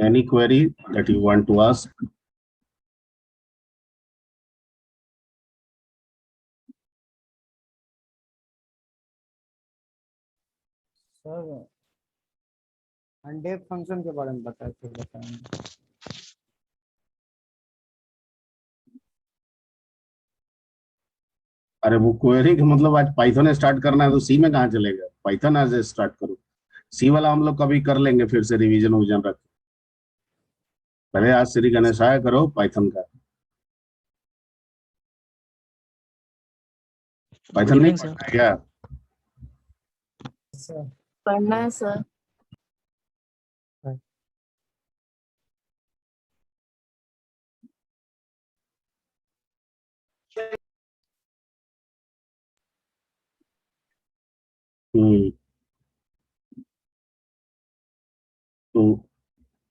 Any query that you want to ask? Sir undef function के बारे में बताएंगे। अरे वो क्वेरी का मतलब आज पाइथन स्टार्ट करना है तो सी में कहाँ चलेगा, पाइथन आज स्टार्ट करो। सी वाला हम लोग कभी कर लेंगे फिर से रिवीजन विजन रख, पहले आज श्री गणेशाय करो पाइथन का। पाइथन नहीं पढ़ना है क्या? पढ़ना है सर। तो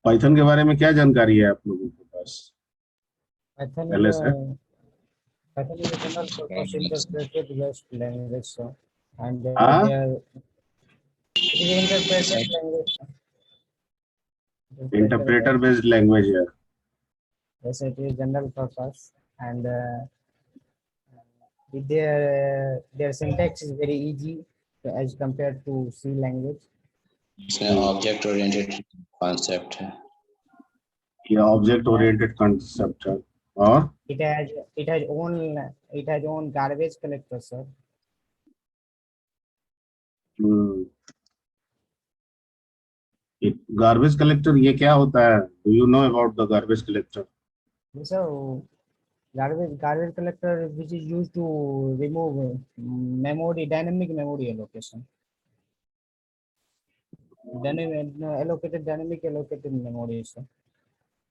पाइथन के बारे में क्या जानकारी है आप लोगों के पास पहले से? Python is a general purpose interpreted based language, sir. And हाँ? it is interpreted language. Interpreter based language है। Yes, it is general purpose, and their syntax is very easy as compared to C language. इसमें object oriented concept है। ये object oriented concept है और it has own garbage collector, sir. Garbage collector ये क्या होता है? Do you know about the garbage collector? Yes, sir. Garbage collector which is used to remove dynamic memory allocation. Allocated memory, sir.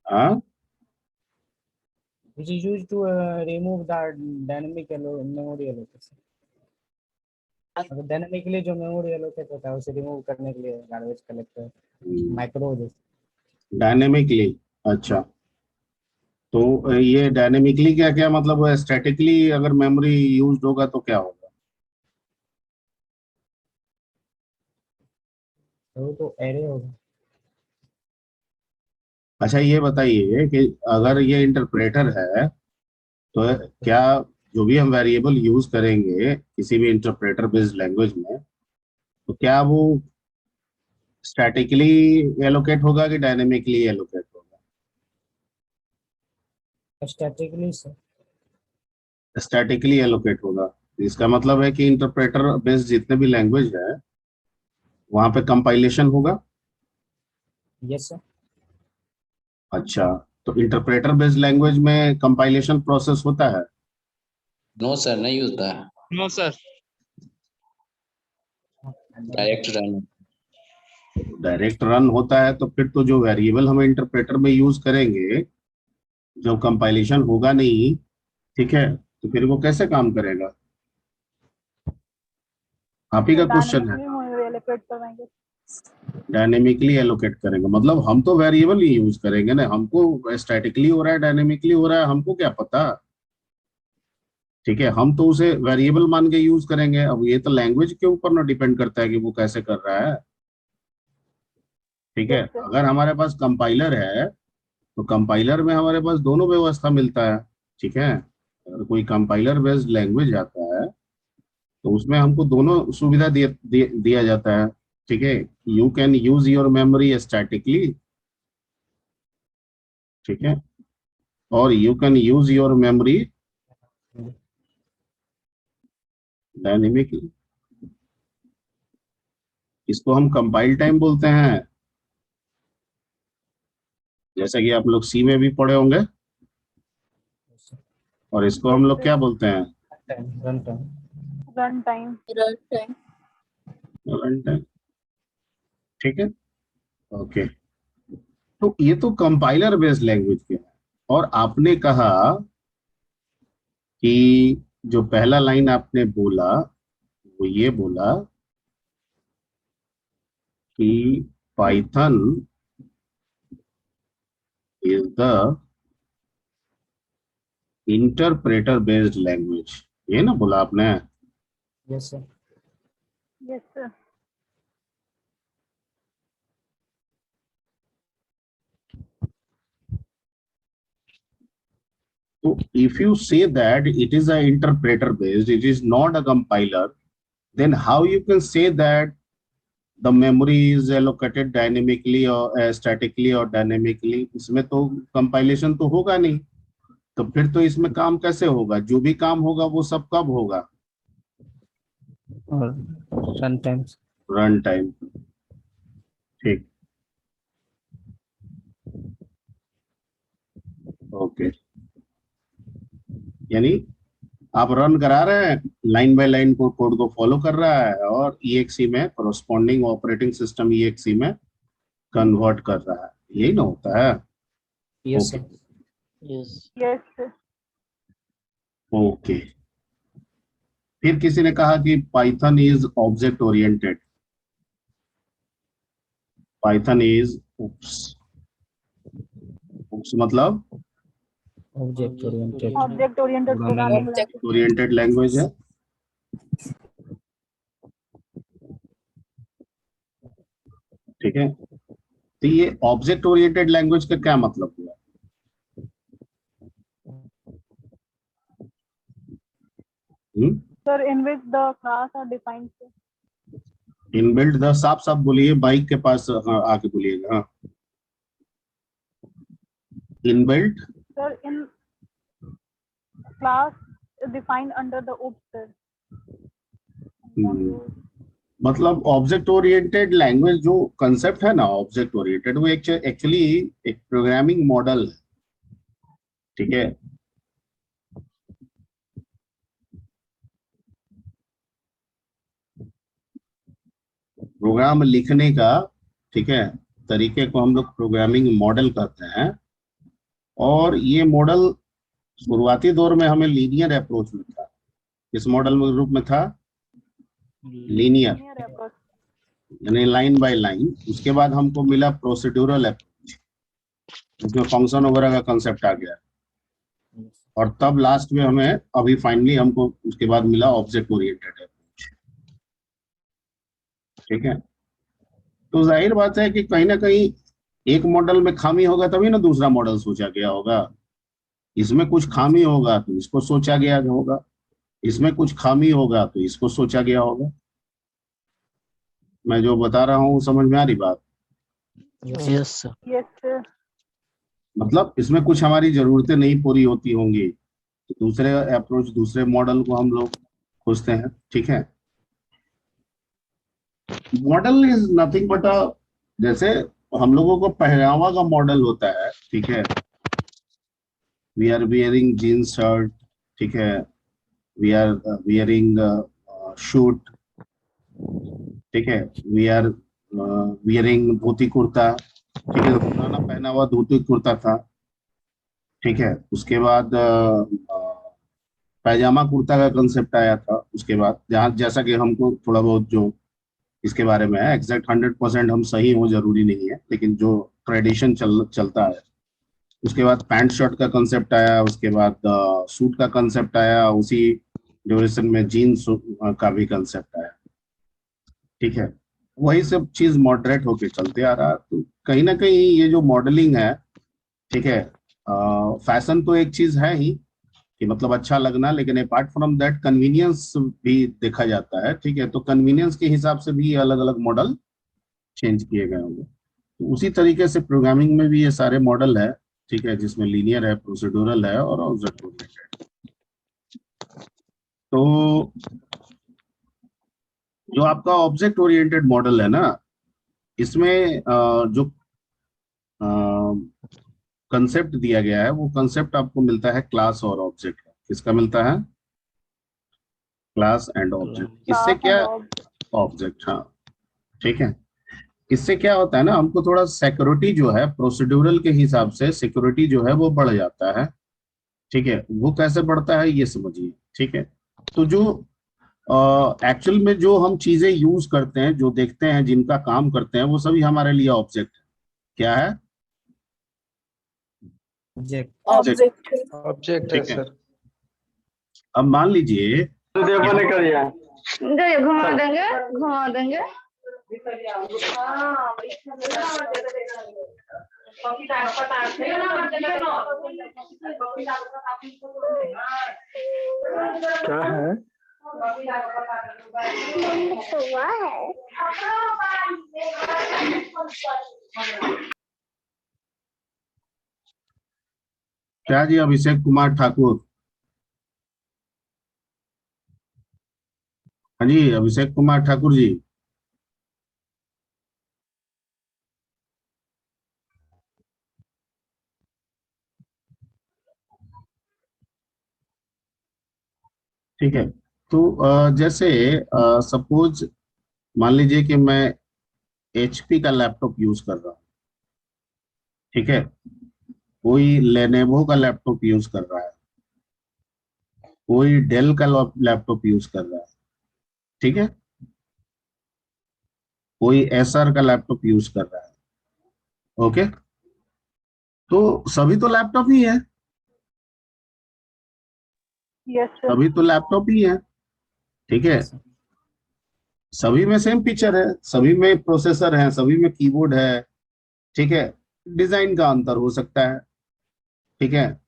हाँ? Which is used to remove the dynamic memory allocation. अगर dynamically जो memory allocate होता है उसे remove करने के लिए garbage collector micro dynamically. अच्छा, तो ये डायनेमिकली क्या क्या मतलब है? स्टैटिकली अगर मेमोरी यूज होगा तो क्या होगा? तो एरे होगा। अच्छा ये बताइए कि अगर ये इंटरप्रेटर है तो क्या जो भी हम वेरिएबल यूज करेंगे किसी भी इंटरप्रेटर बेस्ड लैंग्वेज में, तो क्या वो स्टैटिकली एलोकेट होगा कि डायनेमिकली एलोकेट होगा? Statically sir. स्टैटिकली एलोकेट होगा। इसका मतलब है कि इंटरप्रेटर बेस्ड जितने भी लैंग्वेज है वहां पे कंपाइलेशन होगा। Yes sir. अच्छा, तो इंटरप्रेटर बेस्ड लैंग्वेज में कंपाइलेशन प्रोसेस होता है? नो सर, नहीं होता है। No sir. डायरेक्ट रन होता है। तो फिर तो जो वेरिएबल हम इंटरप्रेटर में यूज करेंगे जब कंपाइलेशन होगा नहीं, ठीक है, तो फिर वो कैसे काम करेगा? आप ही का क्वेश्चन है। डायनेमिकली एलोकेट करेंगे मतलब हम तो वेरिएबल ही यूज करेंगे ना, हमको स्टैटिकली हो रहा है डायनेमिकली हो रहा है हमको क्या पता? ठीक है, हम तो उसे वेरिएबल मान के यूज करेंगे। अब ये तो लैंग्वेज के ऊपर ना डिपेंड करता है कि वो कैसे कर रहा है। ठीक है, अगर हमारे पास कंपाइलर है तो कंपाइलर में हमारे पास दोनों व्यवस्था मिलता है। ठीक है, अगर कोई कंपाइलर बेस्ड लैंग्वेज आता है तो उसमें हमको दोनों सुविधा दिया जाता है। ठीक है, you can use your memory statically, ठीक है, और you can use your memory dynamically. इसको हम कंपाइल टाइम बोलते हैं, जैसा कि आप लोग सी में भी पढ़े होंगे। और इसको हम लोग क्या बोलते हैं? Run time. Run time. ठीक है, ओके। तो ये तो कंपाइलर बेस्ड लैंग्वेज के हैं। और आपने कहा कि जो पहला लाइन आपने बोला वो ये बोला कि Python is the interpreter based language, ये ना बोला आपने? Yes sir. Yes sir. So if you say that it is a interpreter based, it is not a compiler, then how you can say that the memory is allocated dynamically or statically or dynamically? इसमें तो compilation तो होगा नहीं, तो फिर तो इसमें काम कैसे होगा? जो भी काम होगा वो सब कब होगा? और sometimes रन टाइम। ठीक, ओके। यानी आप रन करा रहे हैं, लाइन बाय लाइन को कोड को फॉलो कर रहा है और EXE में कॉरस्पॉन्डिंग ऑपरेटिंग सिस्टम EXE में कन्वर्ट कर रहा है, यही ना होता है? yes Okay. sir. Yes. Yes, sir. Okay. फिर किसी ने कहा कि Python is object oriented. Python is मतलब Object oriented Object-oriented programming Object. language. Oriented language है। ठीक है, तो ये ऑब्जेक्ट ओरिएंटेड लैंग्वेज का क्या मतलब हुआ? Sir, in which the class are defined. Sir. Inbuilt the, साफ साफ बोलिए, बाइक के पास आके बोलिएगा। हाँ, inbuilt Sir, in class is defined under the OOP, sir. मतलब ऑब्जेक्ट ओरिएंटेड लैंग्वेज जो कंसेप्ट है ना, ऑब्जेक्ट ओरिएंटेड, वो एक्चुअली एक प्रोग्रामिंग मॉडल है। ठीक है, प्रोग्राम लिखने का, ठीक है, तरीके को हम लोग प्रोग्रामिंग मॉडल कहते हैं। और ये मॉडल शुरुआती दौर में हमें लीनियर अप्रोच में था। इस मॉडल में रूप में था लीनियर, Linear approach. यानी लाइन बाय लाइन। उसके बाद हमको मिला प्रोसीड्यूरल अप्रोच, उसमें फंक्शन वगैरह का कंसेप्ट आ गया। और तब लास्ट में हमें, अभी फाइनली हमको उसके बाद मिला ऑब्जेक्ट ओरिएंटेड अप्रोच। ठीक है, तो जाहिर बात है कि कहीं ना कहीं एक मॉडल में खामी होगा तभी ना दूसरा मॉडल सोचा गया होगा। इसमें कुछ खामी होगा तो इसको सोचा गया होगा, इसमें कुछ खामी होगा तो इसको सोचा गया होगा। मैं जो बता रहा हूँ समझ में आ रही बात? Yes, sir. Yes, sir. मतलब इसमें कुछ हमारी जरूरतें नहीं पूरी होती होंगी तो दूसरे अप्रोच, दूसरे मॉडल को हम लोग खोजते हैं। ठीक है, मॉडल इज नथिंग बट अ, जैसे हम लोगों को पहनावा का मॉडल होता है। ठीक है, we are wearing jeans shirt, ठीक है, वी आर वियरिंग शूट, ठीक है, we are wearing dhoti kurta. ठीक है, तो पुराना पहनावा धोती कुर्ता था। ठीक है, उसके बाद पैजामा कुर्ता का कंसेप्ट आया था। उसके बाद जहाँ, जैसा कि हमको थोड़ा बहुत जो इसके बारे में है, एग्जैक्ट 100% हम सही हो जरूरी नहीं है, लेकिन जो ट्रेडिशन चलता है। उसके बाद पैंट शर्ट का कंसेप्ट आया, उसके बाद सूट का कंसेप्ट आया, उसी ड्यूरेशन में जीन्स का भी कंसेप्ट आया। ठीक है, वही सब चीज मॉडरेट होके चलते आ रहा। तो कहीं ना कहीं ये जो मॉडलिंग है, ठीक है, फैशन तो एक चीज है ही कि मतलब अच्छा लगना, लेकिन अपार्ट फ्रॉम दैट कन्वीनियंस भी देखा जाता है। ठीक है, तो कन्वीनियंस के हिसाब से भी अलग अलग मॉडल चेंज किए गए होंगे। तो उसी तरीके से प्रोग्रामिंग में भी ये सारे मॉडल है। ठीक है, जिसमें लीनियर है, प्रोसीड्यूरल है और ऑब्जेक्ट ओरिएंटेड। तो जो आपका ऑब्जेक्ट ओरिएंटेड मॉडल है ना, इसमें जो कंसेप्ट दिया गया है, वो कंसेप्ट आपको मिलता है क्लास और ऑब्जेक्ट का। किसका मिलता है? Class and object. इससे Class क्या? and object. ऑब्जेक्ट, हाँ। ठीक है, इससे क्या होता है ना, हमको थोड़ा सिक्योरिटी जो है, प्रोसीड्यूरल के हिसाब से सिक्योरिटी जो है वो बढ़ जाता है। ठीक है, वो कैसे बढ़ता है ये समझिए। ठीक है, तो जो एक्चुअल में जो हम चीजें यूज करते हैं, जो देखते हैं, जिनका काम करते हैं, वो सभी हमारे लिए ऑब्जेक्ट है। क्या है? object Object. ऑब्जेक्ट है ठीक है, सर। अब मान लीजिए घुमा देंगे, घुमा देंगे। क्या है? क्या जी अभिषेक कुमार ठाकुर? हाँ जी अभिषेक कुमार ठाकुर जी। ठीक है, तो जैसे सपोज मान लीजिए कि मैं एचपी का लैपटॉप यूज कर रहा हूँ, ठीक है, कोई लेनेवो का लैपटॉप यूज कर रहा है, कोई डेल का लैपटॉप यूज कर रहा है, ठीक है, कोई एसआर का लैपटॉप यूज कर रहा है। ओके, तो सभी तो लैपटॉप ही है, यस सर। सभी तो लैपटॉप ही है, ठीक है, yes, sir. सभी में सेम फीचर है, सभी में प्रोसेसर है, सभी में कीबोर्ड है, ठीक है, डिजाइन का अंतर हो सकता है, ठीक है,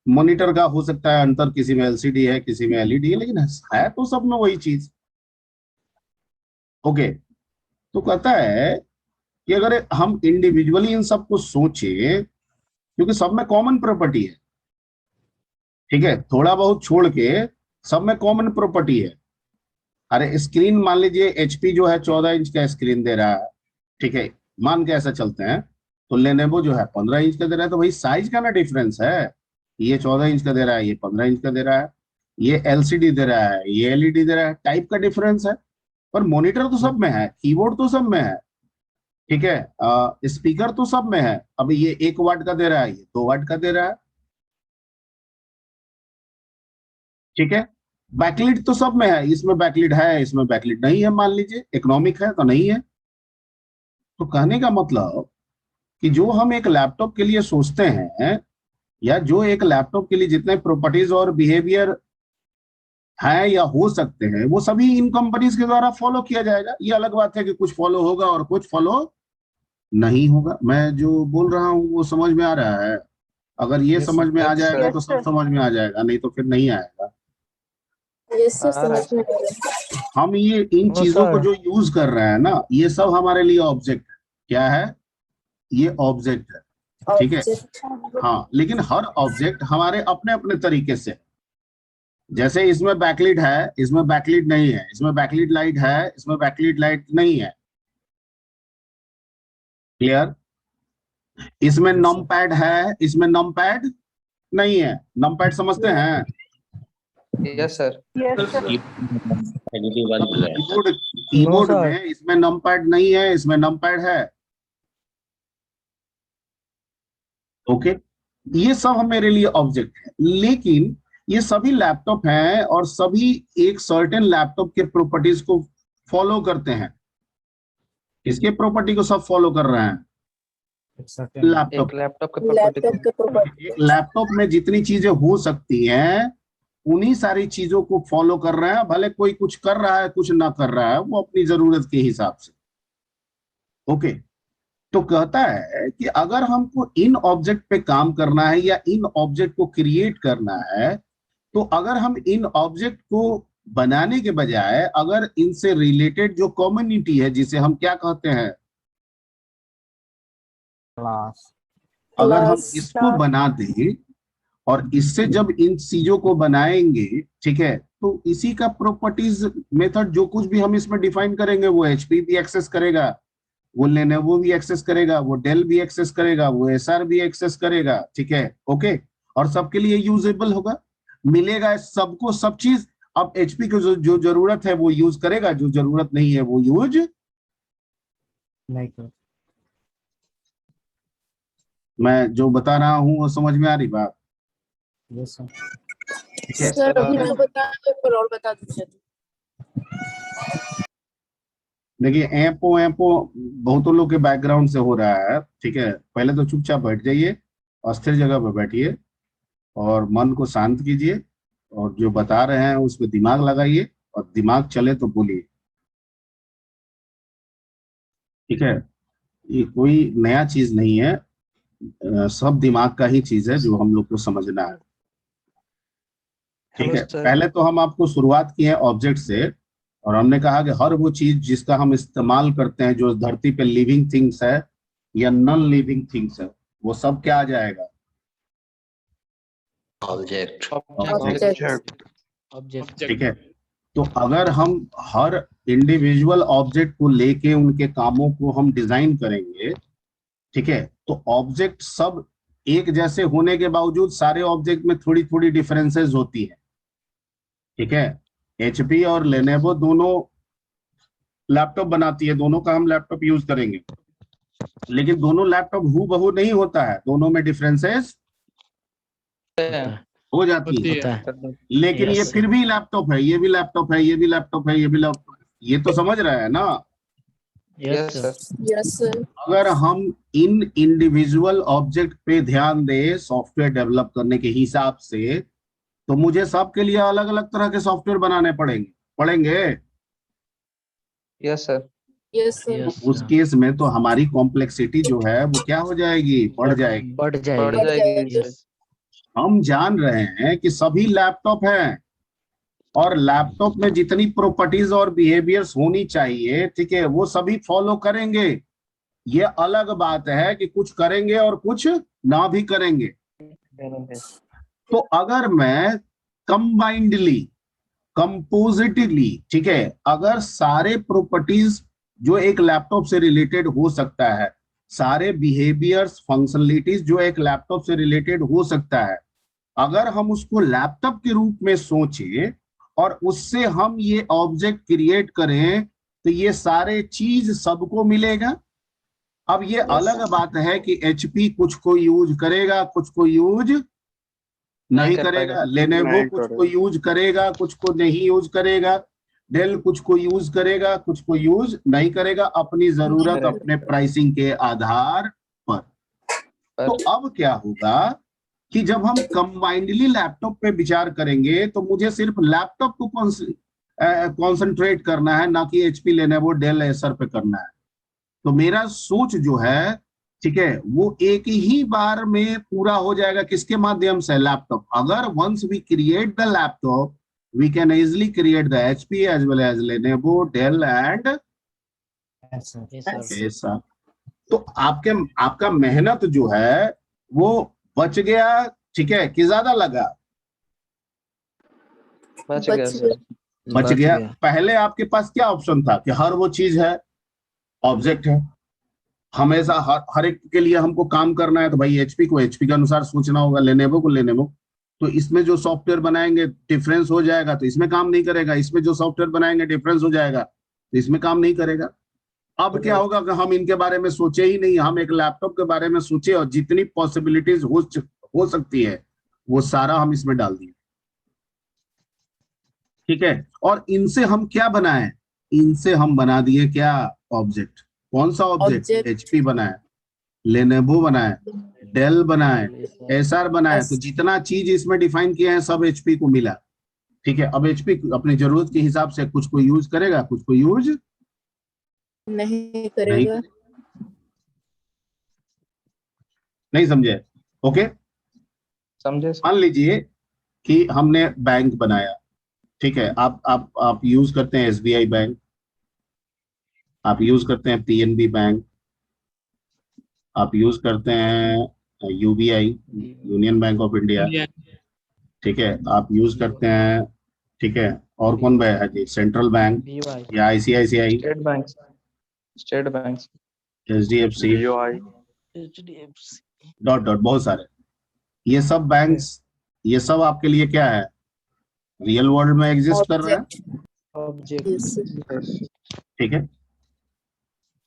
मॉनिटर का हो सकता है अंतर, किसी में एलसीडी है किसी में एलईडी है, लेकिन है तो सब में वही चीज। ओके, तो कहता है कि अगर हम इंडिविजुअली इन सबको सोचे, क्योंकि सब में कॉमन प्रॉपर्टी है, ठीक है, थोड़ा बहुत छोड़ के सब में कॉमन प्रॉपर्टी है। अरे स्क्रीन मान लीजिए एचपी जो है 14 इंच का स्क्रीन दे रहा है, ठीक है, मान के ऐसा चलते हैं, तो लेनेवो जो है 15 इंच का दे रहा है, तो भाई साइज का ना डिफरेंस है, ये 14 इंच का दे रहा है, ये 15 इंच का दे रहा है, ये एलसीडी दे रहा है, ये एलईडी दे रहा है, टाइप का डिफरेंस है, पर मॉनिटर तो सब में है, कीबोर्ड तो सब में है, ठीक है, स्पीकर तो सब में है। अब ये 1 वाट का दे रहा है, ये 2 वाट का दे रहा है, ठीक है, बैकलिट तो सब में है, इसमें बैकलिट है इसमें बैकलिट नहीं है, मान लीजिए इकोनॉमिक है तो नहीं है। तो कहने का मतलब कि जो हम एक लैपटॉप के लिए सोचते हैं, या जो एक लैपटॉप के लिए जितने प्रॉपर्टीज और बिहेवियर हैं या हो सकते हैं, वो सभी इन कंपनीज के द्वारा फॉलो किया जाएगा। ये अलग बात है कि कुछ फॉलो होगा और कुछ फॉलो नहीं होगा। मैं जो बोल रहा हूँ वो समझ में आ रहा है? अगर ये Yes, समझ sir. में आ Yes, जाएगा sir. तो यस सब सर। समझ में आ जाएगा, नहीं तो फिर नहीं आएगा। यस सर, समझ में आ रहा है। हम ये इन नो चीजों को सर। जो यूज कर रहे हैं ना, ये सब हमारे लिए ऑब्जेक्ट है। क्या है? ये ऑब्जेक्ट है, ठीक है, ऑब्जेक्ट। हाँ, लेकिन हर ऑब्जेक्ट हमारे अपने अपने तरीके से है। जैसे इसमें बैकलिट है, इसमें बैकलिट नहीं है, इसमें बैकलिट लाइट है, इसमें बैकलिट लाइट नहीं है। क्लियर? इसमें Yes, नम sir. पैड है, इसमें नम पैड नहीं है। नम पैड समझते हैं? Yes sir. Yes sir. Additive वाली है। Keyboard, no keyboard sir. में इसमें नम पैड नहीं है, इसमें नम पैड है। ओके, ये सब मेरे लिए ऑब्जेक्ट है, लेकिन ये सभी लैपटॉप हैं और सभी एक सर्टेन लैपटॉप के प्रॉपर्टीज को फॉलो करते हैं। किसके प्रॉपर्टी को सब फॉलो कर रहे हैं? It's certain. लैपटॉप। एक लैपटॉप के प्रॉपर्टी लैपटॉप के प्रॉपर्टी। एक लैपटॉप में जितनी चीजें हो सकती हैं, उन्हीं सारी चीजों को फॉलो कर रहे हैं। भले कोई कुछ कर रहा है कुछ ना कर रहा है, वो अपनी जरूरत के हिसाब से। ओके, तो कहता है कि अगर हमको इन ऑब्जेक्ट पे काम करना है या इन ऑब्जेक्ट को क्रिएट करना है, तो अगर हम इन ऑब्जेक्ट को बनाने के बजाय अगर इनसे रिलेटेड जो कम्युनिटी है, जिसे हम क्या कहते हैं, Class. अगर हम क्लास। इसको बना दें और इससे जब इन चीजों को बनाएंगे, ठीक है, तो इसी का प्रॉपर्टीज मेथड जो कुछ भी हम इसमें डिफाइन करेंगे, वो एचपी भी एक्सेस करेगा, वो लेनोवो भी एक्सेस करेगा, वो डेल भी एक्सेस करेगा, वो एसआर भी एक्सेस करेगा, ठीक है, ओके, और सबके लिए यूजेबल होगा, मिलेगा सबको सब चीज। अब एचपी को जो जरूरत है वो यूज करेगा, जो जरूरत नहीं है वो यूज नहीं कर। मैं जो बता रहा हूं वो समझ में आ रही बात? Yes, sir. ठीक है, सर अभी तो बता, एक बार और बता दीजिए। देखिए एपो एपो बहुतों लोग के बैकग्राउंड से हो रहा है, ठीक है, पहले तो चुपचाप बैठ जाइए, अस्थिर जगह पर बैठिए और मन को शांत कीजिए, और जो बता रहे हैं उस पर दिमाग लगाइए, और दिमाग चले तो बोलिए, ठीक है। ये कोई नया चीज नहीं है, सब दिमाग का ही चीज है जो हम लोग को समझना है। ठीक हेलो है, सर। पहले तो हम आपको शुरुआत की है ऑब्जेक्ट से, और हमने कहा कि हर वो चीज जिसका हम इस्तेमाल करते हैं जो धरती पे लिविंग थिंग्स है या नॉन लिविंग थिंग्स है, वो सब क्या आ जाएगा? Object. Object. Object. ठीक है, तो अगर हम हर इंडिविजुअल ऑब्जेक्ट को लेके उनके कामों को हम डिजाइन करेंगे, ठीक है, तो ऑब्जेक्ट सब एक जैसे होने के बावजूद सारे ऑब्जेक्ट में थोड़ी थोड़ी डिफरेंसेस होती है। ठीक है, एचपी और लेनोवो दोनों लैपटॉप बनाती है, दोनों का हम लैपटॉप यूज करेंगे, लेकिन दोनों लैपटॉप हूबहू नहीं होता है, दोनों में डिफरेंसेस होता है, हो जाती है। होता है। लेकिन ये Yes. फिर भी लैपटॉप है, ये भी लैपटॉप है, ये भी लैपटॉप है, ये भी लैपटॉप है, ये तो समझ रहा है ना। Yes, Yes, sir. sir. Yes, sir. अगर हम इन इंडिविजुअल ऑब्जेक्ट पे ध्यान दें सॉफ्टवेयर डेवलप करने के हिसाब से, तो मुझे सबके लिए अलग अलग तरह के सॉफ्टवेयर बनाने पड़ेंगे। Yes, sir. Yes, sir. Yes, उस sir. केस में तो हमारी कॉम्प्लेक्सिटी जो है वो क्या हो जाएगी? बढ़ जाएगी। बढ़ बढ़ जाएगी। जाएगी। Yes. हम जान रहे हैं कि सभी लैपटॉप हैं, और लैपटॉप में जितनी प्रॉपर्टीज और बिहेवियर्स होनी चाहिए, ठीक है, वो सभी फॉलो करेंगे। ये अलग बात है कि कुछ करेंगे और कुछ ना भी करेंगे। तो अगर मैं कंबाइंडली, कंपोजिटली, ठीक है, अगर सारे प्रॉपर्टीज जो एक लैपटॉप से रिलेटेड हो सकता है, सारे बिहेवियर्स, फंक्शनलिटीज जो एक लैपटॉप से रिलेटेड हो सकता है, अगर हम उसको लैपटॉप के रूप में सोचें और उससे हम ये ऑब्जेक्ट क्रिएट करें, तो ये सारे चीज सबको मिलेगा। अब ये अलग बात है कि एचपी कुछ को यूज करेगा, कुछ को यूज नहीं कर करेगा, पाएगा। लेनोवो नहीं कुछ को करेगा। यूज करेगा, कुछ को नहीं यूज करेगा, डेल कुछ को यूज करेगा, कुछ को यूज नहीं करेगा, अपनी जरूरत, करेगा। अपने प्राइसिंग के आधार पर। तो अब क्या होगा कि जब हम कंबाइंडली लैपटॉप पे विचार करेंगे, तो मुझे सिर्फ लैपटॉप को कॉन्सेंट्रेट करना है, ना कि एचपी, लेनोवो, डेल, एसर पे करना है। तो मेरा सोच जो है, ठीक है, वो एक ही बार में पूरा हो जाएगा। किसके माध्यम से? लैपटॉप। अगर once we create the laptop, we can easily create the HP as well as Lenovo, Dell and Yes, sir. Acer. तो आपका मेहनत जो है वो बच गया, ठीक है, कि ज्यादा लगा? बच गया सर। बच गया। पहले आपके पास क्या ऑप्शन था कि हर वो चीज है, ऑब्जेक्ट है, हमेशा हर एक के लिए हमको काम करना है, तो भाई एचपी को एचपी के अनुसार सोचना होगा, लेनोवो को लेनोवो। तो इसमें जो सॉफ्टवेयर बनाएंगे डिफरेंस हो जाएगा, तो इसमें काम नहीं करेगा, इसमें जो सॉफ्टवेयर बनाएंगे डिफरेंस हो जाएगा, तो इसमें काम नहीं करेगा। अब क्या होगा कि हम इनके बारे में सोचे ही नहीं, हम एक लैपटॉप के बारे में सोचे और जितनी पॉसिबिलिटीज हो सकती है वो सारा हम इसमें डाल दिए। ठीक है, और इनसे हम क्या बनाए? इनसे हम बना दिए क्या? ऑब्जेक्ट। कौन सा ऑब्जेक्ट? Object. एचपी बनाए, लेनोवो बनाए, डेल बनाए, एसआर बनाए। तो Yes. जितना चीज इसमें डिफाइन किए हैं सब एचपी को मिला। ठीक है, अब एचपी अपनी जरूरत के हिसाब से कुछ को यूज करेगा, कुछ को यूज नहीं करेगा। नहीं समझे? ओके, समझे सर। मान लीजिए कि हमने बैंक बनाया। ठीक है, आप यूज करते हैं एसबीआई बैंक, आप यूज करते हैं पीएनबी बैंक, आप यूज करते हैं UBI, union bank of India. ठीक है, आप यूज करते हैं, ठीक है, और कौन है जी? Central bank BY. या ICICI, state bank. State bank. HDFC, BOI, HDFC. Dot dot, बहुत सारे। ये सब बैंक्स, ये सब आपके लिए क्या है? रियल वर्ल्ड में एग्जिस्ट कर रहे हैं। Object. Object. Yes, sir. ठीक है,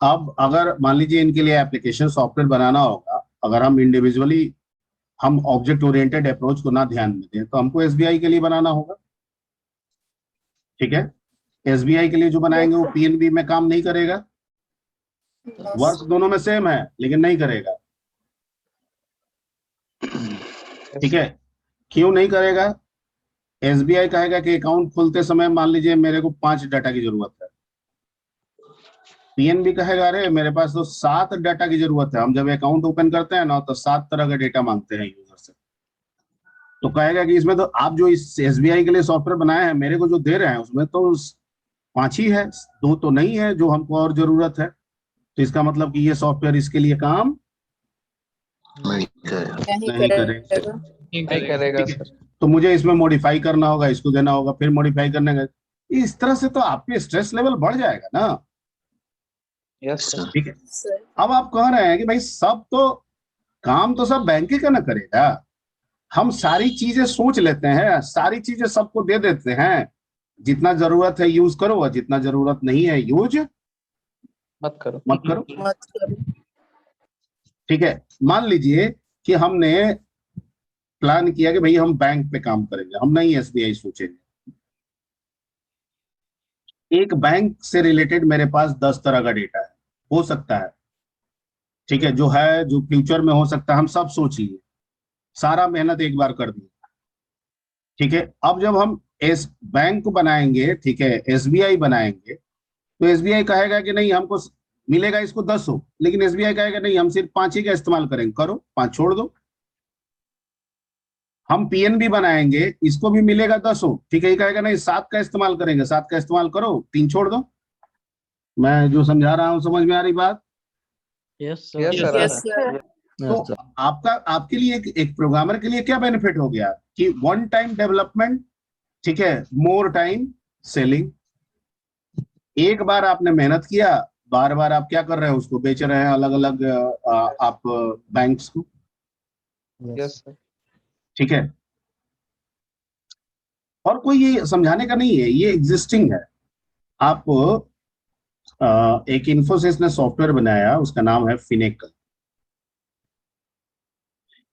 अब अगर मान लीजिए इनके लिए एप्लीकेशन सॉफ्टवेयर बनाना होगा, अगर हम इंडिविजुअली हम ऑब्जेक्ट ओरिएंटेड अप्रोच को ना ध्यान में दें, तो हमको एसबीआई के लिए बनाना होगा। ठीक है, एसबीआई के लिए जो बनाएंगे वो पीएनबी में काम नहीं करेगा। वर्क दोनों में सेम है लेकिन नहीं करेगा। ठीक है, क्यों नहीं करेगा? एसबीआई कहेगा कि अकाउंट खोलते समय मान लीजिए मेरे को 5 डाटा की जरूरत है, पीएनबी कहेगा अरे मेरे पास तो 7 डाटा की जरूरत है। हम जब अकाउंट ओपन करते हैं ना तो 7 तरह का डेटा मांगते हैं यूजर से। तो कहेगा कि इसमें तो आप जो इस एसबीआई के लिए सॉफ्टवेयर बनाए हैं, मेरे को जो दे रहे हैं उसमें तो 5 ही है, 2 तो नहीं है जो हमको और जरूरत है। तो इसका मतलब कि ये सॉफ्टवेयर इसके लिए काम नहीं करेगा। नहीं करेगा। नहीं करेगा ठीक है, सर। तो मुझे इसमें मॉडिफाई करना होगा, इसको देना होगा, फिर मॉडिफाई करने का। इस तरह से तो आपके स्ट्रेस लेवल बढ़ जाएगा ना। Yes sir. ठीक है, सर अब आप कह रहे हैं कि भाई सब तो काम तो सब बैंक ही का ना करेगा। हम सारी चीजें सोच लेते हैं, सारी चीजें सबको दे देते हैं, जितना जरूरत है यूज करो और जितना जरूरत नहीं है यूज मत करो। मत करो। मत करो। ठीक है, मान लीजिए कि हमने प्लान किया कि भाई हम बैंक पे काम करेंगे, हम नहीं एसबीआई सोचेंगे। एक बैंक से रिलेटेड मेरे पास 10 तरह का डेटा है, हो सकता है। ठीक है, जो है जो फ्यूचर में हो सकता है, हम सब सोच लिए, सारा मेहनत एक बार कर दी। ठीक है, अब जब हम एस बैंक बनाएंगे, ठीक है, एसबीआई बनाएंगे, तो एसबीआई कहेगा कि नहीं हमको मिलेगा इसको 10 हो, लेकिन एसबीआई कहेगा नहीं हम सिर्फ 5 ही का इस्तेमाल करेंगे, करो 5 छोड़ दो। हम पीएनबी बनाएंगे, इसको भी मिलेगा 10 हो, ठीक है, ये कहेगा नहीं 7 का इस्तेमाल करेंगे, 7 का इस्तेमाल करो, 3 छोड़ दो। मैं जो समझा रहा हूं समझ में आ रही बात? Yes yes sir. Sir. Yes sir. तो आपका आपके लिए एक प्रोग्रामर के लिए क्या बेनिफिट हो गया कि वन टाइम डेवलपमेंट, ठीक है, मोर टाइम सेलिंग। एक बार आपने मेहनत किया, बार बार आप क्या कर रहे हैं, उसको बेच रहे हैं अलग अलग आप बैंक्स को। Yes sir. ठीक है, और कोई ये समझाने का नहीं है, ये एग्जिस्टिंग है। आप एक इन्फोसिस ने सॉफ्टवेयर बनाया, उसका नाम है फिनेकल।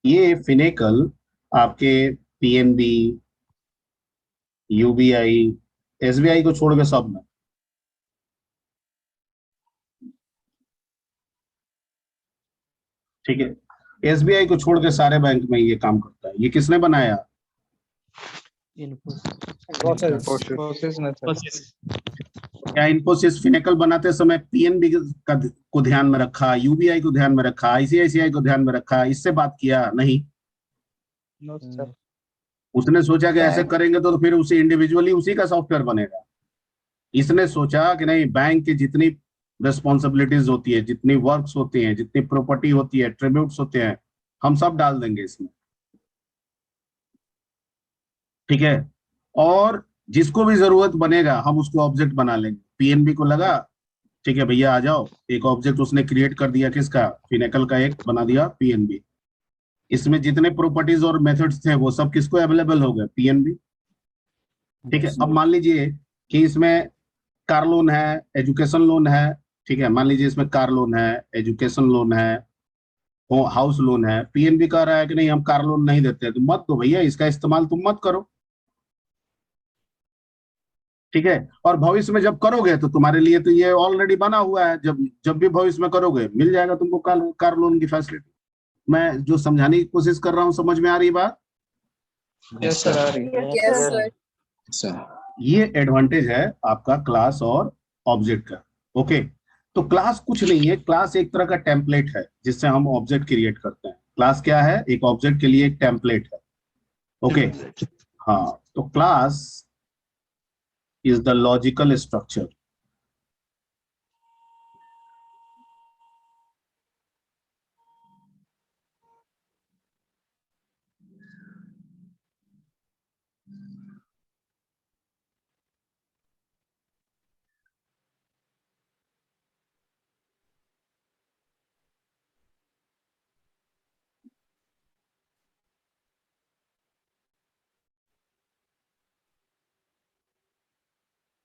ये फिनेकल आपके पीएनबी, यूबीआई, एसबीआई को छोड़ के सब में, ठीक है, एसबीआई को छोड़ के सारे बैंक में ये काम करता है। ये किसने बनाया? प्रोसेस प्रोसेस न सर। क्या इन्फोसिस फिनेकल बनाते समय पीएनबी को ध्यान में रखा, यूबीआई को ध्यान में रखा, आईसीआईसीआई को ध्यान में रखा, इससे बात किया? नहीं। No sir. उसने सोचा कि ऐसे करेंगे तो फिर उसी इंडिविजुअली उसी का सॉफ्टवेयर बनेगा। इसने सोचा कि नहीं, बैंक की जितनी रिस्पॉन्सिबिलिटीज होती है, जितनी वर्क्स होती हैं, जितनी प्रॉपर्टी होती है, ट्रिब्यूट्स होते हैं, हम सब डाल देंगे इसमें। ठीक है, और जिसको भी जरूरत बनेगा हम उसको ऑब्जेक्ट बना लेंगे। पीएनबी को लगा ठीक है भैया आ जाओ, एक ऑब्जेक्ट उसने क्रिएट कर दिया, किसका? फिनेकल का, एक बना दिया पीएनबी। इसमें जितने प्रॉपर्टीज और मेथड्स थे वो सब किसको अवेलेबल हो गए? पीएनबी। ठीक है, अब मान लीजिए कि इसमें कार लोन है, एजुकेशन लोन है। ठीक है, मान लीजिए इसमें कार लोन है, एजुकेशन लोन है, हाउस लोन है। पीएनबी कह रहा है कि नहीं हम कार लोन नहीं देते, तो मत दो भैया, इसका इस्तेमाल तुम मत करो। ठीक है, और भविष्य में जब करोगे तो तुम्हारे लिए तो ये ऑलरेडी बना हुआ है, जब जब भी भविष्य में करोगे मिल जाएगा तुमको कार लोन की फैसिलिटी। मैं जो समझाने की कोशिश कर रहा हूँ समझ में आ रही बात? यस सर आ रही है। Yes sir. सर ये एडवांटेज है आपका क्लास और ऑब्जेक्ट का। ओके, तो क्लास कुछ नहीं है, क्लास एक तरह का टेम्पलेट है जिससे हम ऑब्जेक्ट क्रिएट करते हैं। क्लास क्या है? एक ऑब्जेक्ट के लिए एक टेम्पलेट है। ओके, हाँ, तो class is the logical structure.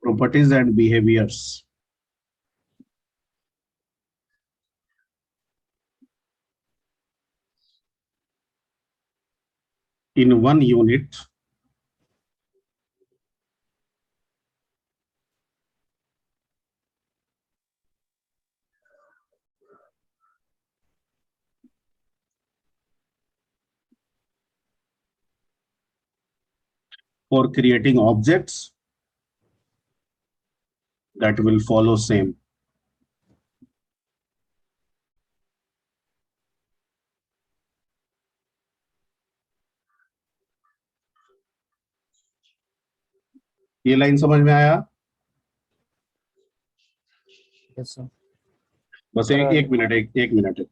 Properties and behaviors. In one unit, for creating objects that will follow same. ये लाइन समझ में आया? Yes sir. बस एक मिनट, एक मिनट।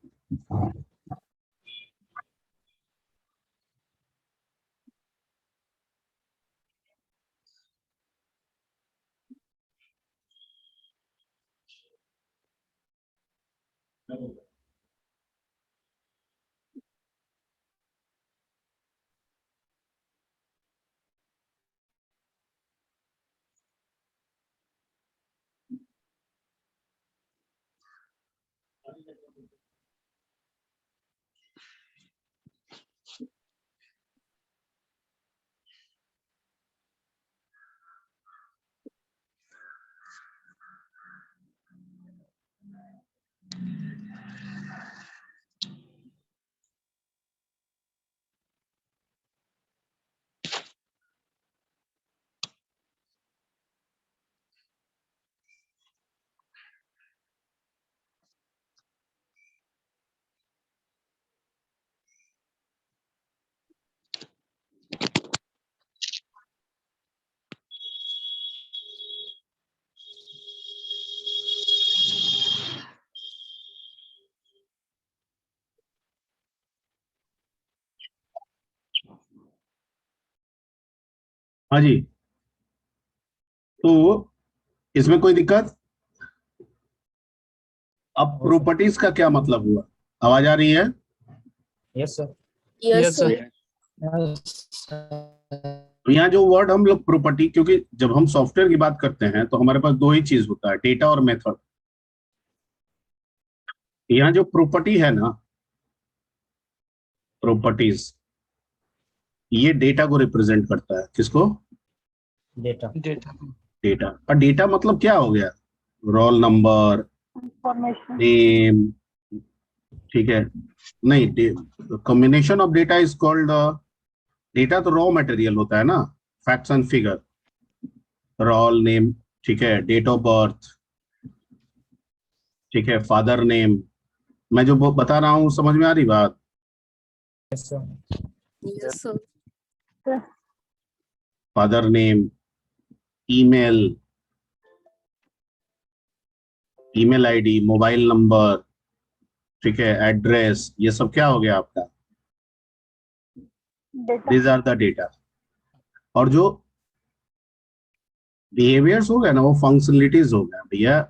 हाँ जी, तो इसमें कोई दिक्कत? अब प्रॉपर्टीज का क्या मतलब हुआ? आवाज आ रही है? Yes sir. Yes sir. तो यहाँ जो वर्ड हम लोग प्रॉपर्टी, क्योंकि जब हम सॉफ्टवेयर की बात करते हैं तो हमारे पास दो ही चीज होता है, डेटा और मेथड। यहाँ जो प्रॉपर्टी है ना, प्रॉपर्टीज, ये डेटा को रिप्रेजेंट करता है। किसको? डेटा। डेटा। और डेटा मतलब क्या हो गया? Roll number, information. नेम, ठीक है? नहीं, combination of data is called data. तो रॉ मटेरियल होता है ना, facts and figure, roll name, ठीक है, डेट ऑफ बर्थ, ठीक है, फादर नेम। मैं जो बता रहा हूँ समझ में आ रही बात? Yes sir. Yes sir. Father name, email, email ID, mobile number, ठीक है, एड्रेस, ये सब क्या हो गया आपका? Data. These are the data. और जो बिहेवियर्स हो गया ना, वो फंक्शनलिटीज हो गया भैया,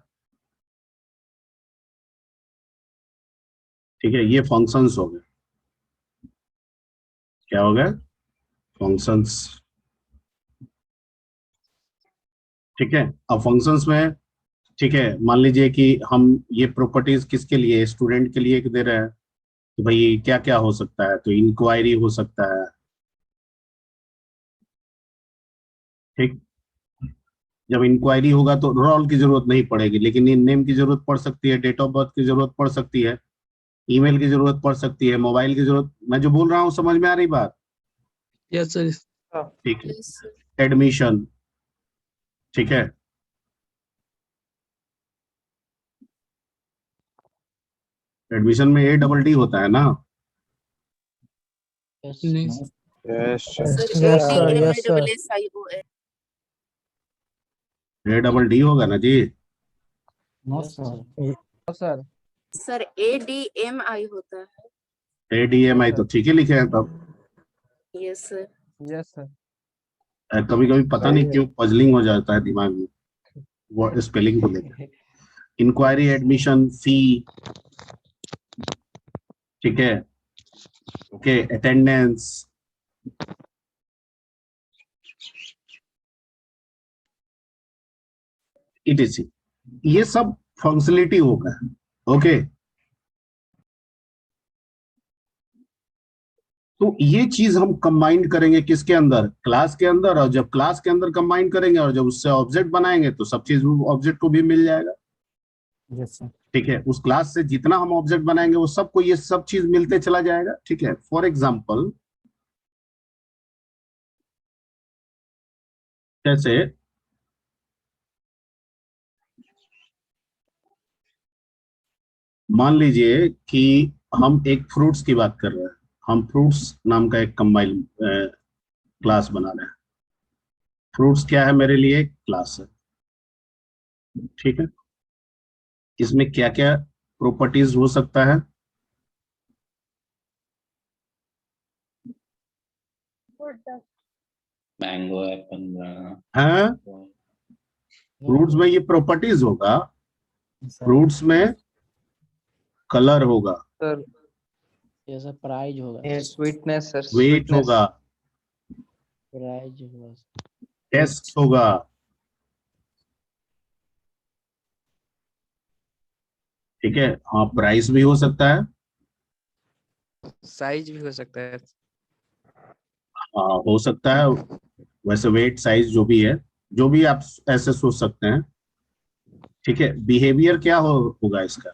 ठीक है? ये फंक्शंस हो गए। क्या हो गए? फंक्शंस, ठीक है? अब फंक्शंस में, ठीक है, मान लीजिए कि हम ये प्रॉपर्टीज किसके लिए, स्टूडेंट के लिए दे रहे हैं, तो भाई क्या क्या हो सकता है? तो इंक्वायरी हो सकता है, ठीक? जब इंक्वायरी होगा तो रोल की जरूरत नहीं पड़ेगी, लेकिन इन नेम की जरूरत पड़ सकती है, डेट ऑफ बर्थ की जरूरत पड़ सकती है, ईमेल की जरूरत पड़ सकती है, मोबाइल की जरूरत। मैं जो बोल रहा हूँ समझ में आ रही बात? Yes sir. ठीक है। Yes sir. एडमिशन, ठीक है, एडमिशन में ADD होता है ना? Yes sir ADMISSION। ADD होगा ना जी? No sir. Sir. Sir ADMI होता है। ADMI तो ठीक ही लिखे हैं तब। Yes sir. Yes sir. कभी कभी पता सही नहीं है। क्यों पजलिंग हो जाता है दिमाग में वो स्पेलिंग को लेकर। इंक्वायरी, एडमिशन, फी, ठीक है, ओके, अटेंडेंस, etc, ये सब फंक्शनलिटी होगा। ओके, तो ये चीज हम कंबाइन करेंगे किसके अंदर? क्लास के अंदर। और जब क्लास के अंदर कंबाइन करेंगे और जब उससे ऑब्जेक्ट बनाएंगे तो सब चीज ऑब्जेक्ट को भी मिल जाएगा। Yes sir. ठीक है, उस क्लास से जितना हम ऑब्जेक्ट बनाएंगे वो सबको ये सब चीज मिलते चला जाएगा। ठीक है, फॉर एग्जाम्पल, जैसे मान लीजिए कि हम एक फ्रूट्स की बात कर रहे हैं, हम फ्रूट्स नाम का एक कंबाइन क्लास बना रहे हैं। फ्रूट्स क्या है मेरे लिए? क्लास है, ठीक है। इसमें क्या क्या प्रॉपर्टीज हो सकता है? Mango, apple, banana. हाँ, फ्रूट्स में ये प्रॉपर्टीज होगा, फ्रूट्स में कलर होगा, सर जैसा प्राइज होगा, स्वीटनेस सर वेट होगा, प्राइज होगा, टेस्ट होगा, ठीक है। हाँ, प्राइस भी हो सकता है, साइज भी हो सकता है। हाँ हो सकता है। वैसे वेट, साइज जो भी है, जो भी आप ऐसे सोच सकते हैं, ठीक है। बिहेवियर क्या होगा इसका?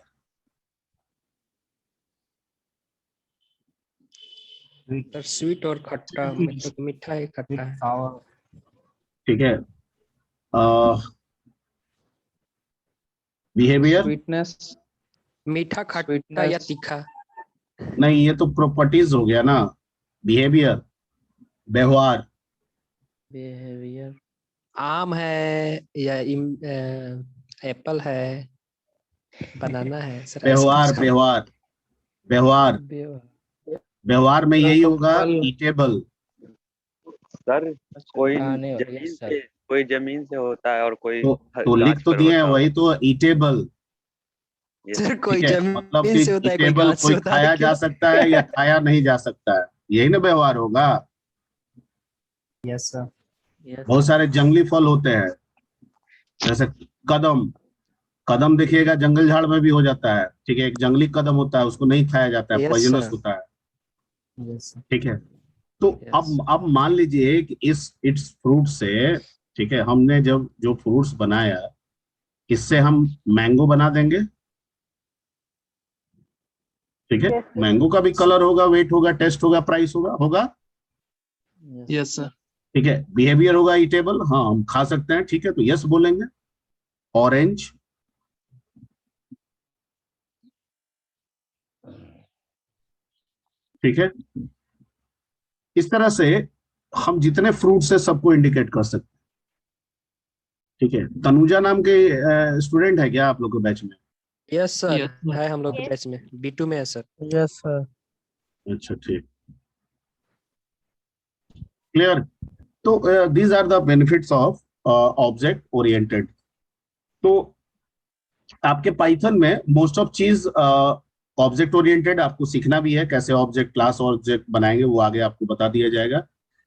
सर स्वीट और खट्टा, मतलब मीठा है खट्टा है। sour, ठीक है। बिहेवियर स्वीटनेस, मीठा खट्टा या तीखा। नहीं, ये तो प्रॉपर्टीज हो गया ना। बिहेवियर, व्यवहार, बिहेवियर, आम है या एप्पल है, बनाना है सर, ऐसा व्यवहार, कुछ। व्यवहार, व्यवहार, व्यवहार में यही होगा, ईटेबल। सर कोई खाने वाला, जमीन यस सर। से कोई जमीन से होता है और कोई तो लिख गाछ तो पर दिए हैं, होता वही हो। तो, ईटेबल। सर कोई ठीक है, मतलब जमीन कि से होता है, कोई ईटेबल, घास से कोई होता है खाया जा क्या? सकता है या खाया नहीं जा सकता है, यही ना व्यवहार होगा। yes sir, बहुत सारे जंगली फल होते हैं, जैसे कदम। कदम देखिएगा जंगल झाड़ में भी हो जाता है, ठीक है। एक जंगली कदम होता है, उसको नहीं खाया जाता है, यस पॉइजनस सर, होता है, yes sir, ठीक है। तो यस। अब मान लीजिए कि इट्स फ्रूट से, ठीक है, हमने जब जो फ्रूट्स बनाया, इससे हम मैंगो बना देंगे, ठीक है। Yes, sir. मैंगो का भी कलर होगा, वेट होगा, टेस्ट होगा, प्राइस होगा, होगा, यस सर। ठीक है। बिहेवियर होगा ईटेबल, हाँ हम खा सकते हैं, ठीक है, तो यस बोलेंगे। ऑरेंज, ठीक है। इस तरह से हम जितने फ्रूट्स है सबको इंडिकेट कर सकते हैं, ठीक है। तनुजा नाम के स्टूडेंट है क्या आप लोग के बैच में? यस सर, है हम लोग के बैच में, B2 में है सर। yes sir, अच्छा, ठीक, क्लियर। तो these are the benefits of object oriented. तो आपके पाइथन में मोस्ट ऑफ चीज ऑब्जेक्ट ओरिएंटेड आपको सीखना भी है, कैसे ऑब्जेक्ट, क्लास ऑब्जेक्ट बनाएंगे, वो आगे आपको बता दिया जाएगा।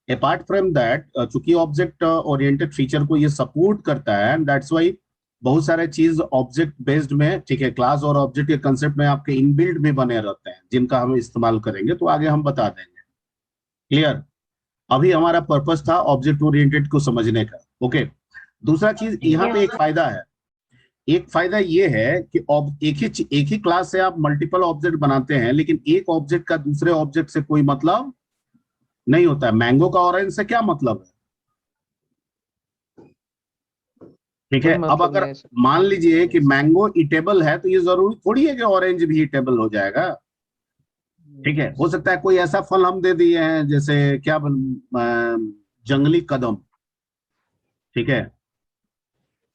अपार्ट फ्रॉम दैट, चूंकि ऑब्जेक्ट ओरिएंटेड फीचर को ये सपोर्ट करता है, एंड दैट्स वाई बहुत सारे चीज ऑब्जेक्ट बेस्ड में, ठीक है, क्लास और ऑब्जेक्ट के कंसेप्ट में आपके इनबिल्ट भी बने रहते हैं, जिनका हम इस्तेमाल करेंगे, तो आगे हम बता देंगे, क्लियर। अभी हमारा पर्पस था ऑब्जेक्ट ओरिएंटेड को समझने का, ओके। दूसरा चीज यहाँ पे एक फायदा है, एक फायदा ये है कि एक ही क्लास से आप मल्टीपल ऑब्जेक्ट बनाते हैं, लेकिन एक ऑब्जेक्ट का दूसरे ऑब्जेक्ट से कोई मतलब नहीं होता है। मैंगो का ऑरेंज से क्या मतलब है, ठीक है। अब अगर मान लीजिए कि मैंगो ईटेबल है, तो ये जरूरी थोड़ी है कि ऑरेंज भी ईटेबल हो जाएगा, ठीक है। हो सकता है कोई ऐसा फल हम दे दिए हैं, जैसे क्या जंगली कदम, ठीक है,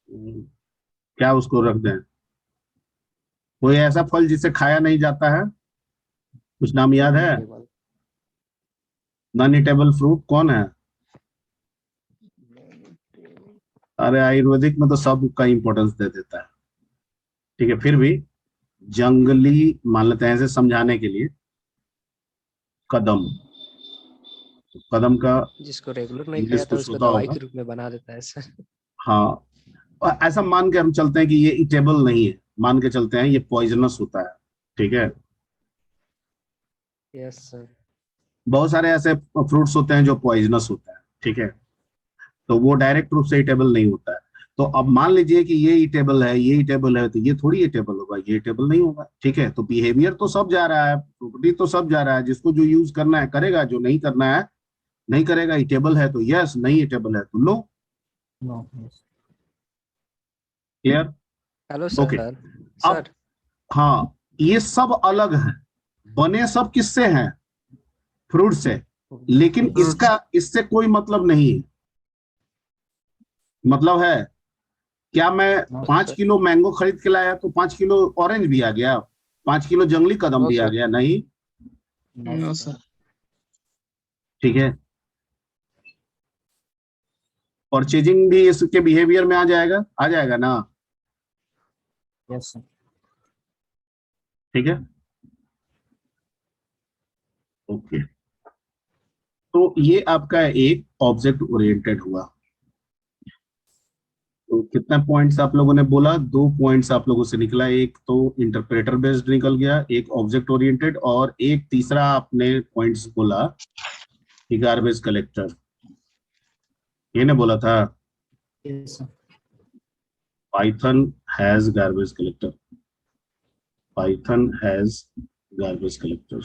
क्या उसको रख दें, कोई ऐसा फल जिसे खाया नहीं जाता है, कुछ नाम याद है? नॉन ईटेबल फ्रूट कौन है? अरे आयुर्वेदिक में तो सब का इंपॉर्टेंस दे देता है, ठीक है। फिर भी जंगली मान लेते हैं ऐसे समझाने के लिए, कदम, कदम का जिसको रेगुलर नहीं इंग्लिश खाया था कुछ उसको होता दवाई होगा, के रूप में बना देता है सर। हाँ। और ऐसा मान के हम चलते हैं कि ये ईटेबल नहीं है, मान के चलते हैं ये पॉइजनस होता है, ठीक है। Yes sir. बहुत सारे ऐसे फ्रूट्स होते हैं जो पॉइजनस होता है, ठीक है, तो वो डायरेक्ट रूप से ईटेबल नहीं होता है। तो अब मान लीजिए कि ये ईटेबल है, ये ईटेबल है, तो ये थोड़ी ईटेबल होगा, ये ईटेबल नहीं होगा, ठीक है। तो बिहेवियर तो सब जा रहा है, प्रॉपर्टी तो सब जा रहा है, जिसको जो यूज करना है करेगा, जो नहीं करना है नहीं करेगा। ईटेबल है तो यस, नहीं ईटेबल है तो no, no, yes. Clear, hello okay. Sir. अब सर हाँ, ये सब अलग है, बने सब किससे हैं? फ्रूट से, लेकिन इसका इससे कोई मतलब नहीं है, मतलब है क्या मैं नो 5 सर। किलो मैंगो खरीद के लाया तो 5 किलो ऑरेंज भी आ गया, 5 किलो जंगली कदम नो भी आ सर। गया? नहीं। No sir. ठीक है, परचेजिंग भी इसके बिहेवियर में आ जाएगा ना? Yes sir. ठीक है, ओके। तो ये आपका एक ऑब्जेक्ट ओरिएंटेड हुआ। तो कितना पॉइंट्स आप लोगों ने बोला? 2 पॉइंट्स आप लोगों से निकला, एक तो इंटरप्रेटर बेस्ड निकल गया, एक ऑब्जेक्ट ओरिएंटेड, और एक तीसरा आपने पॉइंट्स बोला कि गार्बेज कलेक्टर। ये ने बोला था yes sir. Python has garbage collector, Python has garbage collector.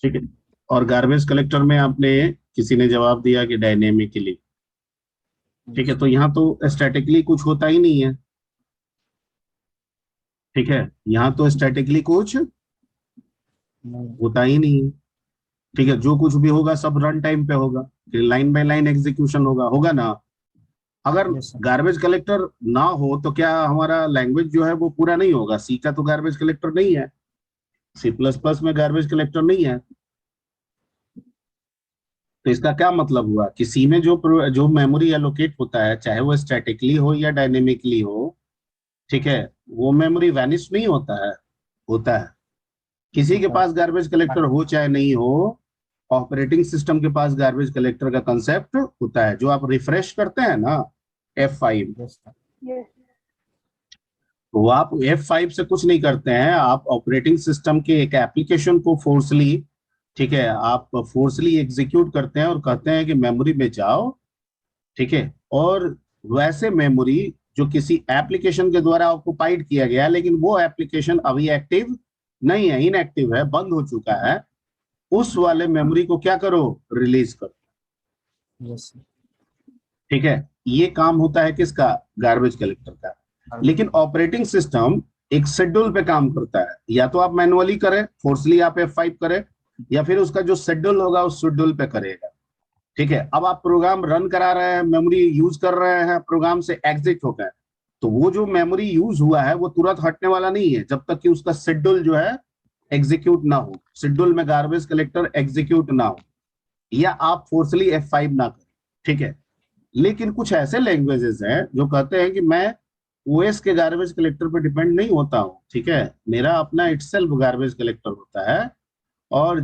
ठीक है, और गार्बेज कलेक्टर में आपने किसी ने जवाब दिया कि डायनेमिकली। ठीक है, तो यहाँ तो स्टैटिकली कुछ होता ही नहीं है। ठीक है, यहाँ तो स्टैटिकली कुछ नहीं। होता ही नहीं है। ठीक है, जो कुछ भी होगा सब रन टाइम पे होगा, लाइन बाय लाइन एग्जीक्यूशन होगा ना। अगर यस सर। गार्बेज कलेक्टर ना हो तो क्या हमारा लैंग्वेज जो है वो पूरा नहीं होगा? सी का तो गार्बेज कलेक्टर नहीं है, C++ में गार्बेज कलेक्टर नहीं है। तो इसका क्या मतलब हुआ कि सी में जो मेमोरी एलोकेट होता है, चाहे वो स्टैटिकली हो या डायनेमिकली हो, ठीक है, वो मेमोरी वैनिश नहीं होता है, होता है। किसी के पास गार्बेज कलेक्टर हो चाहे नहीं हो, ऑपरेटिंग सिस्टम के पास गार्बेज कलेक्टर का कंसेप्ट होता है। जो आप रिफ्रेश करते हैं ना F5, यस सर। Yes. तो आप F5 से कुछ नहीं करते हैं, आप ऑपरेटिंग सिस्टम के एक एप्लीकेशन को फोर्सली, ठीक है, आप फोर्सली एग्जीक्यूट करते हैं और कहते हैं कि मेमोरी में जाओ। ठीक है, और वैसे मेमोरी जो किसी एप्लीकेशन के द्वारा ऑक्युपाइड किया गया है, लेकिन वो एप्लीकेशन अभी एक्टिव नहीं है, इनएक्टिव है, बंद हो चुका है, उस वाले मेमोरी को क्या करो? रिलीज करो। Yes sir. ठीक है, ये काम होता है किसका? गार्बेज कलेक्टर का। लेकिन ऑपरेटिंग सिस्टम एक शेड्यूल पे काम करता है, या तो आप मैनुअली करें, फोर्सली आप F5 करें, या फिर उसका जो शेड्यूल होगा उस शेड्यूल पे करेगा। ठीक है, अब आप प्रोग्राम रन करा रहे हैं, मेमोरी यूज कर रहे हैं, प्रोग्राम से एग्जिट हो गए, तो वो जो मेमोरी यूज हुआ है वो तुरंत हटने वाला नहीं है जब तक कि उसका शेड्यूल जो है एग्जीक्यूट ना हो, शेड्यूल में गार्बेज कलेक्टर एग्जीक्यूट ना हो, या आप फोर्सली F5 ना करें। ठीक है, लेकिन कुछ ऐसे लैंग्वेजेस हैं जो कहते हैं कि मैं ओएस के गार्बेज कलेक्टर पर डिपेंड नहीं होता हूं। ठीक है, मेरा अपना इटसेल्फ गार्बेज कलेक्टर होता है, और